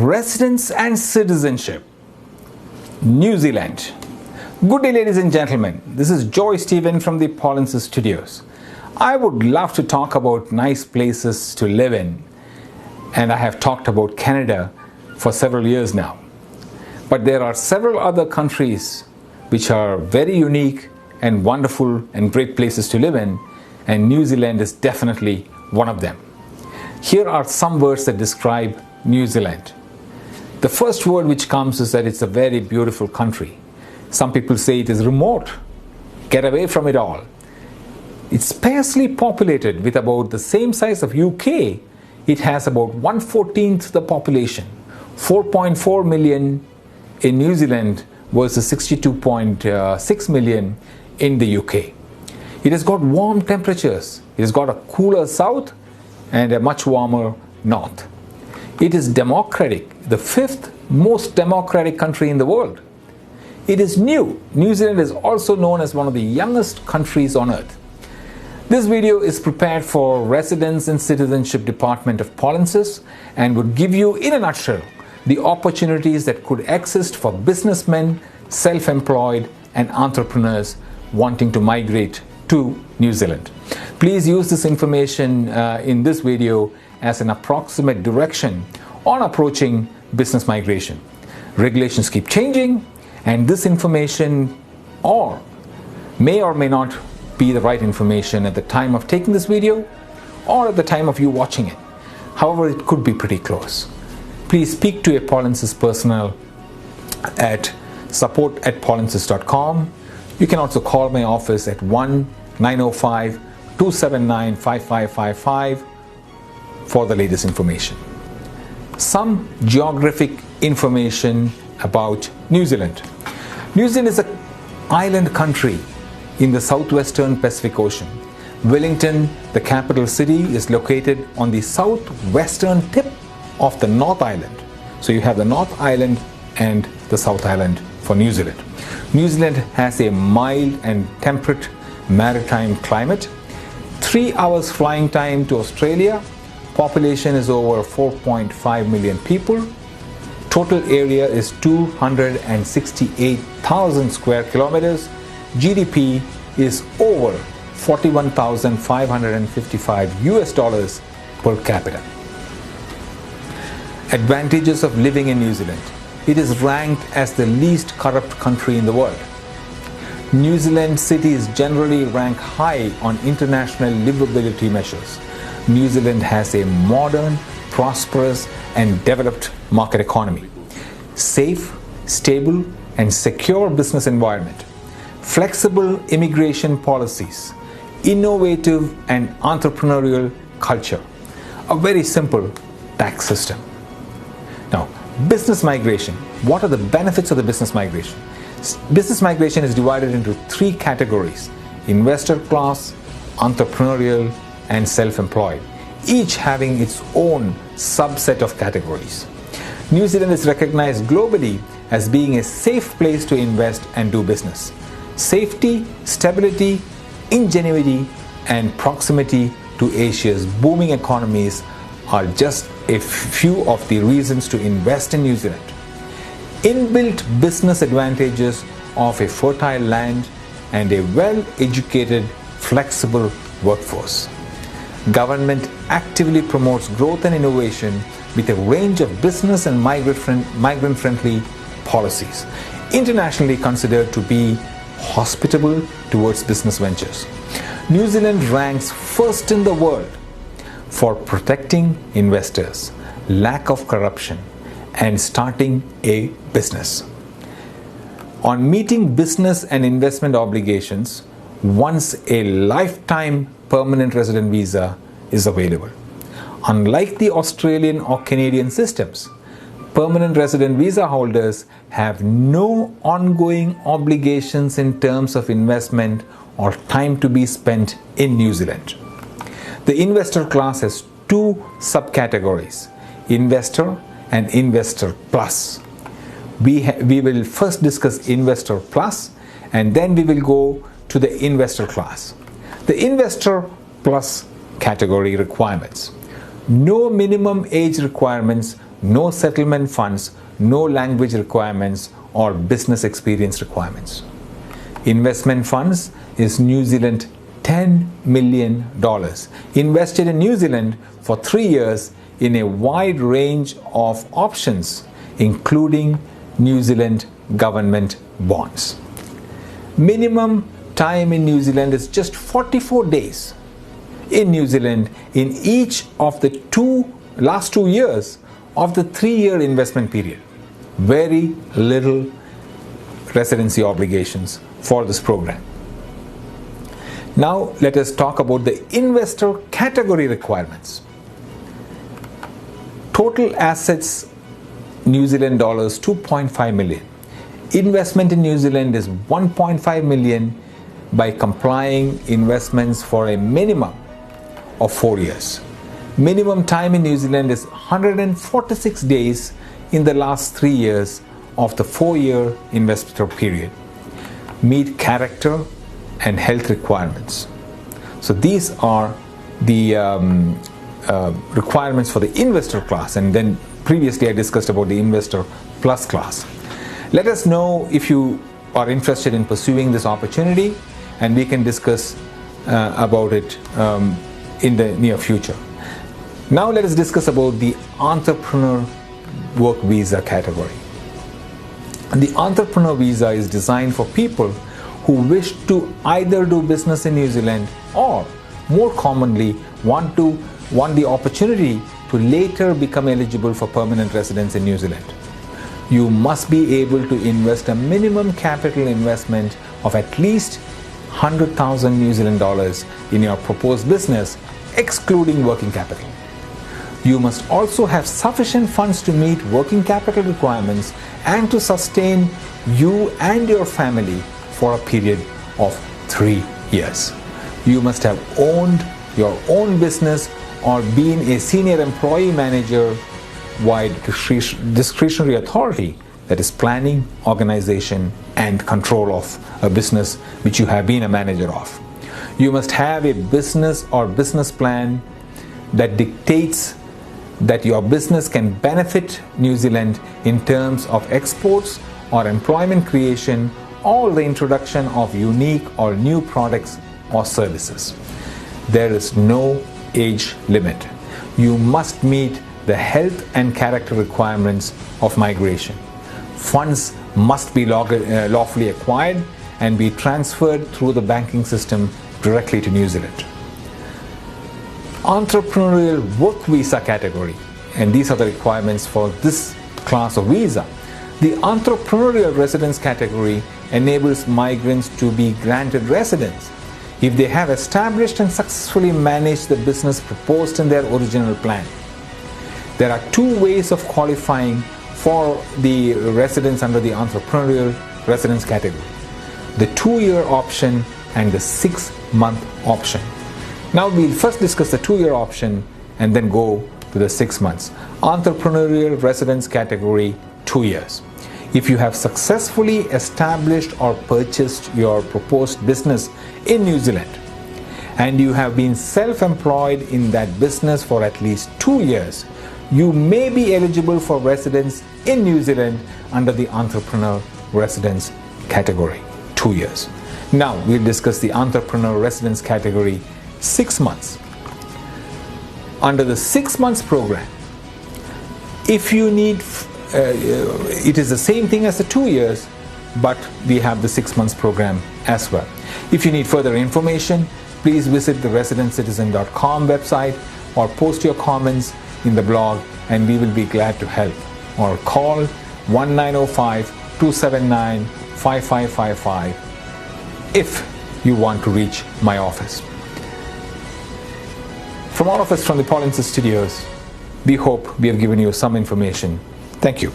Residence and citizenship. New Zealand. Good day, ladies and gentlemen. This is Joy Stephen from the Paulin's Studios. I would love to talk about nice places to live in, and I have talked about Canada for several years now. But there are several other countries which are very unique and wonderful and great places to live in, and New Zealand is definitely one of them. Here are some words that describe New Zealand. The first word which comes is that it's a very beautiful country. Some people say it is remote. Get away from it all. It's sparsely populated with about the same size of UK. It has about 1/14 the population, 4.4 million in New Zealand versus 62.6 million in the UK. It has got warm temperatures. It has got a cooler south and a much warmer north. It is democratic, the fifth most democratic country in the world. It is new. New Zealand is also known as one of the youngest countries on earth. This video is prepared for Residence and Citizenship Department of Paulin's and would give you, in a nutshell, the opportunities that could exist for businessmen, self-employed, and entrepreneurs wanting to migrate to New Zealand. Please use this information in this video as an approximate direction on approaching business migration. Regulations keep changing, and this information may or may not be the right information at the time of taking this video or at the time of you watching it. However, it could be pretty close. Please speak to a Paulin's personnel at support@paulin's.com. You can also call my office at 1-905-279-5555 for the latest information. Some geographic information about New Zealand. New Zealand is an island country in the southwestern Pacific Ocean. Wellington, the capital city, is located on the southwestern tip of the North Island. So you have the North Island and the South Island for New Zealand. New Zealand has a mild and temperate maritime climate. 3 hours flying time to Australia. Population is over 4.5 million people. Total area is 268,000 square kilometers. GDP is over $41,555 per capita. Advantages of living in New Zealand. It is ranked as the least corrupt country in the world. New Zealand cities generally rank high on international livability measures. New Zealand has a modern, prosperous, and developed market economy. Safe, stable, and secure business environment. Flexible immigration policies. Innovative and entrepreneurial culture. A very simple tax system. Now, business migration. What are the benefits of the business migration? Business migration is divided into 3 categories: investor class, entrepreneurial, and self-employed, each having its own subset of categories. New Zealand is recognized globally as being a safe place to invest and do business. Safety, stability, ingenuity, and proximity to Asia's booming economies are just a few of the reasons to invest in New Zealand. Inbuilt business advantages of a fertile land and a well-educated, flexible workforce. Government actively promotes growth and innovation with a range of business and migrant-friendly policies, internationally considered to be hospitable towards business ventures. New Zealand ranks first in the world for protecting investors, lack of corruption, and starting a business. On meeting business and investment obligations, once a lifetime permanent resident visa is available. Unlike the Australian or Canadian systems, permanent resident visa holders have no ongoing obligations in terms of investment or time to be spent in New Zealand. The investor class has 2 subcategories: investor and investor plus. We will first discuss investor plus, and then we will go to the investor class. The investor plus category requirements. No minimum age requirements no settlement funds, no language requirements or business experience requirements. Investment funds is New Zealand $10 million invested in New Zealand for 3 years in a wide range of options, including New Zealand government bonds. Minimum time in New Zealand is just 44 days in New Zealand in each of the last 2 years of the 3-year investment period. Very little residency obligations for this program. Now let us talk about the investor category requirements. Total assets New Zealand dollars 2.5 million. Investment in New Zealand is 1.5 million by complying investments for a minimum of 4 years. Minimum time in New Zealand is 146 days in the last 3 years of the 4-year investor period. Meet character and health requirements. So these are the requirements for the investor class, and then previously I discussed about the investor plus class. Let us know if you are interested in pursuing this opportunity, and we can discuss about it in the near future. Now let us discuss about the entrepreneur work visa category. The entrepreneur visa is designed for people who wish to either do business in New Zealand or, more commonly, want the opportunity to later become eligible for permanent residence in New Zealand. You must be able to invest a minimum capital investment of at least 100,000 New Zealand dollars in your proposed business, excluding working capital. You must also have sufficient funds to meet working capital requirements and to sustain you and your family for a period of 3 years. You must have owned your own business or been a senior employee manager wide discretionary authority, that is planning, organization and control of a business which you have been a manager of. You must have a business or business plan that dictates that your business can benefit New Zealand in terms of exports or employment creation or the introduction of unique or new products or services. There is no age limit. You must meet the health and character requirements of migration. Funds must be lawfully acquired and be transferred through the banking system directly to New Zealand. Entrepreneurial work visa category, and these are the requirements for this class of visa. The entrepreneurial residence category enables migrants to be granted residence if they have established and successfully managed the business proposed in their original plan. There are 2 ways of qualifying for the residence under the entrepreneurial residence category: the 2-year option and the 6-month option. Now we'll first discuss the 2-year option and then go to the 6 months. Entrepreneurial residence category, 2 years. If you have successfully established or purchased your proposed business in New Zealand and you have been self-employed in that business for at least 2 years, you may be eligible for residence in New Zealand under the entrepreneur residence category, 2 years. Now we'll discuss the entrepreneur residence category, 6 months. Under the 6 months program, if you need it is the same thing as the 2 years, but we have the 6 months program as well. If you need further information, please visit the residentcitizen.com website or post your comments in the blog and we will be glad to help, or call 1905-279-5555 if you want to reach my office. From all of us from the Paulinson Studios, we hope we have given you some information. Thank you.